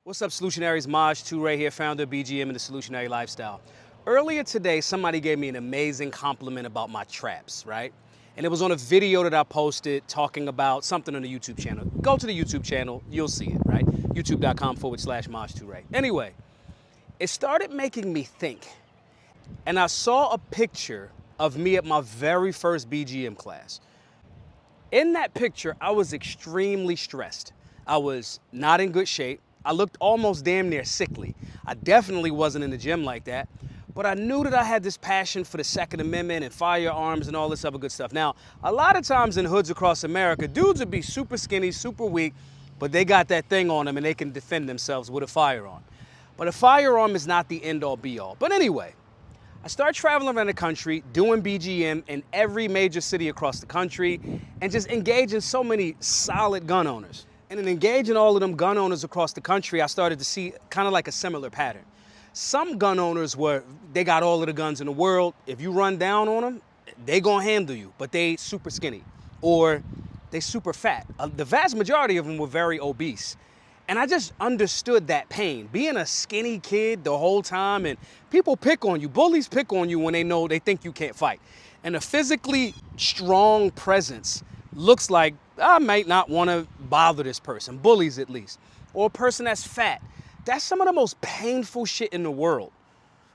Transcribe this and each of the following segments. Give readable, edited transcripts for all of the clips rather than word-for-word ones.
What's up, Solutionaries? Maj Toure here, founder of BGM and the Solutionary Lifestyle. Earlier today, somebody gave me an amazing compliment about my traps, right? And it was on a video that I posted talking about something on the YouTube channel. Go to the YouTube channel, you'll see it, right? youtube.com/Maj Toure. Anyway, it started making me think. And I saw a picture of me at my very first BGM class. In that picture, I was extremely stressed. I was not in good shape. I looked almost damn near sickly. I definitely wasn't in the gym like that, but I knew that I had this passion for the Second Amendment and firearms and all this other good stuff. Now, a lot of times in hoods across America, dudes would be super skinny, super weak, but they got that thing on them and they can defend themselves with a firearm. But a firearm is not the end all be all. But anyway, I started traveling around the country, doing BGM in every major city across the country, and just engaging so many solid gun owners. And in engaging all of them gun owners across the country, I started to see kind of like a similar pattern. Some gun owners they got all of the guns in the world. If you run down on them, they gonna handle you, but they super skinny or they super fat. The vast majority of them were very obese. And I just understood that pain. Being a skinny kid the whole time, and people pick on you. Bullies pick on you when they think you can't fight. And a physically strong presence looks like I might not want to bother this person, bullies at least. Or a person that's fat. That's some of the most painful shit in the world.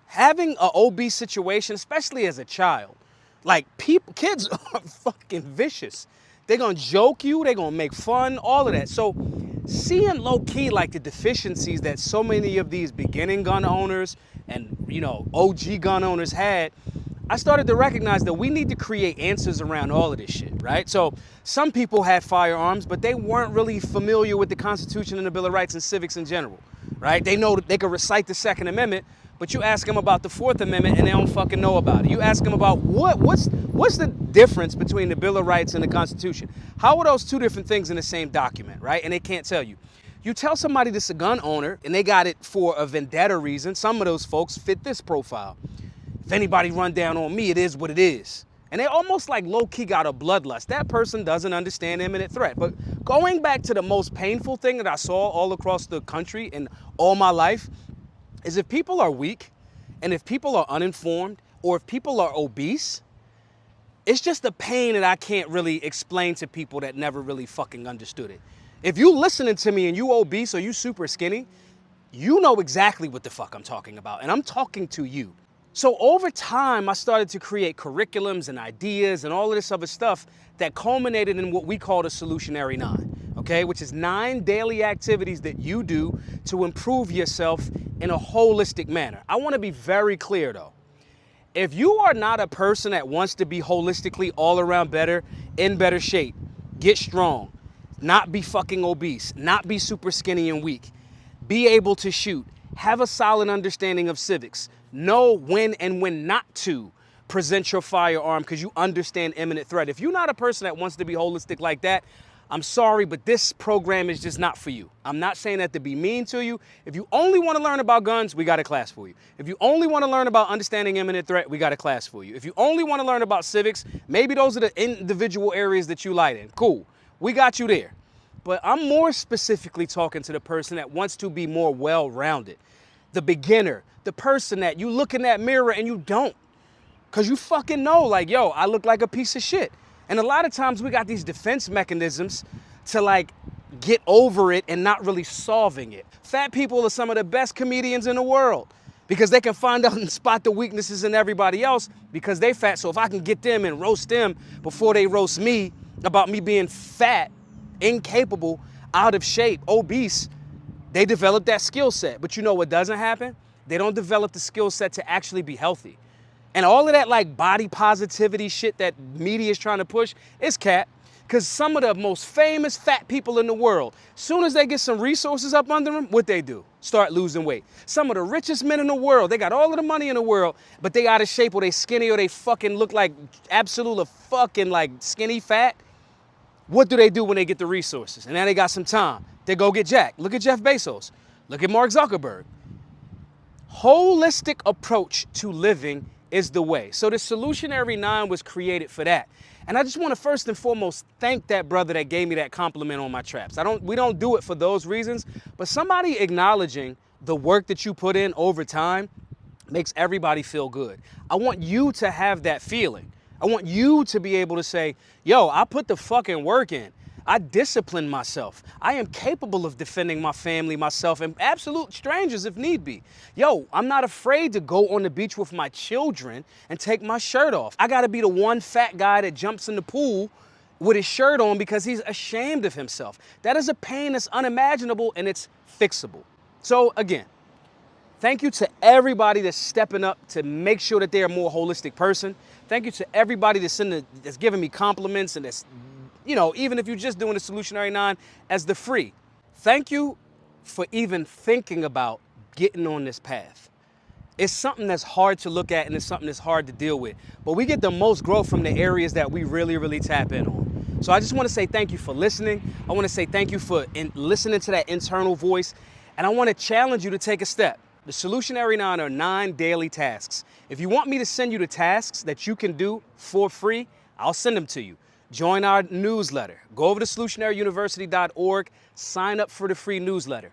Having an obese situation, especially as a child, like kids are fucking vicious. They're gonna joke you, they're gonna make fun, all of that. So seeing low-key like the deficiencies that so many of these beginning gun owners and OG gun owners had, I started to recognize that we need to create answers around all of this shit, right? So some people had firearms, but they weren't really familiar with the Constitution and the Bill of Rights and civics in general, right? They know that they could recite the Second Amendment, but you ask them about the Fourth Amendment and they don't fucking know about it. You ask them about what's the difference between the Bill of Rights and the Constitution? How are those two different things in the same document, right? And they can't tell you. You tell somebody this is a gun owner and they got it for a vendetta reason. Some of those folks fit this profile. If anybody run down on me, it is what it is. And they almost like low-key got a bloodlust. That person doesn't understand imminent threat. But going back to the most painful thing that I saw all across the country in all my life is if people are weak and if people are uninformed or if people are obese, it's just a pain that I can't really explain to people that never really fucking understood it. If you listening to me and you obese or you super skinny, you know exactly what the fuck I'm talking about. And I'm talking to you. So over time, I started to create curriculums and ideas and all of this other stuff that culminated in what we call the Solutionary 9, okay? Which is 9 daily activities that you do to improve yourself in a holistic manner. I want to be very clear though. If you are not a person that wants to be holistically all around better, in better shape, get strong, not be fucking obese, not be super skinny and weak, be able to shoot, have a solid understanding of civics, know when and when not to present your firearm because you understand imminent threat. If you're not a person that wants to be holistic like that, I'm sorry, but this program is just not for you. I'm not saying that to be mean to you. If you only want to learn about guns, we got a class for you. If you only want to learn about understanding imminent threat, we got a class for you. If you only want to learn about civics, maybe those are the individual areas that you light in. Cool, we got you there. But I'm more specifically talking to the person that wants to be more well-rounded. The beginner, the person that you look in that mirror and you don't. Because you fucking know, like, yo, I look like a piece of shit. And a lot of times we got these defense mechanisms to like get over it and not really solving it. Fat people are some of the best comedians in the world because they can find out and spot the weaknesses in everybody else because they fat. So if I can get them and roast them before they roast me about me being fat, incapable, out of shape, obese, they develop that skill set. But you know what doesn't happen? They don't develop the skill set to actually be healthy. And all of that like body positivity shit that media is trying to push is cap. Because some of the most famous fat people in the world, soon as they get some resources up under them, what they do? Start losing weight. Some of the richest men in the world, they got all of the money in the world, but they out of shape or they skinny or they fucking look like absolute fucking like skinny fat. What do they do when they get the resources? And now they got some time. They go get jacked. Look at Jeff Bezos. Look at Mark Zuckerberg. Holistic approach to living is the way. So the Solutionary 9 was created for that. And I just want to first and foremost thank that brother that gave me that compliment on my traps. We don't do it for those reasons, but somebody acknowledging the work that you put in over time makes everybody feel good. I want you to have that feeling. I want you to be able to say, yo, I put the fucking work in. I discipline myself. I am capable of defending my family, myself, and absolute strangers if need be. Yo, I'm not afraid to go on the beach with my children and take my shirt off. I gotta be the one fat guy that jumps in the pool with his shirt on because he's ashamed of himself. That is a pain that's unimaginable and it's fixable. So again, thank you to everybody that's stepping up to make sure that they're a more holistic person. Thank you to everybody that's giving me compliments and that's, even if you're just doing the Solutionary 9 as the free. Thank you for even thinking about getting on this path. It's something that's hard to look at and it's something that's hard to deal with. But we get the most growth from the areas that we really, really tap in on. So I just want to say thank you for listening. I want to say thank you for listening to that internal voice. And I want to challenge you to take a step. The Solutionary 9 are 9 daily tasks. If you want me to send you the tasks that you can do for free, I'll send them to you. Join our newsletter. Go over to solutionaryuniversity.org, sign up for the free newsletter.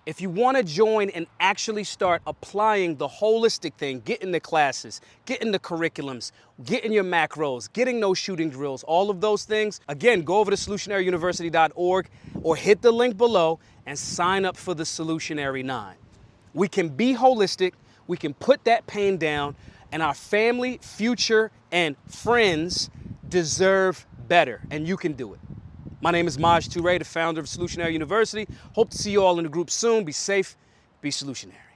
If you want to join and actually start applying the holistic thing, getting the classes, getting the curriculums, getting your macros, getting those shooting drills, all of those things, again, go over to solutionaryuniversity.org or hit the link below and sign up for the Solutionary 9. We can be holistic, we can put that pain down, and our family, future, and friends deserve better, and you can do it. My name is Maj Toure, the founder of Solutionary University. Hope to see you all in the group soon. Be safe, be solutionary.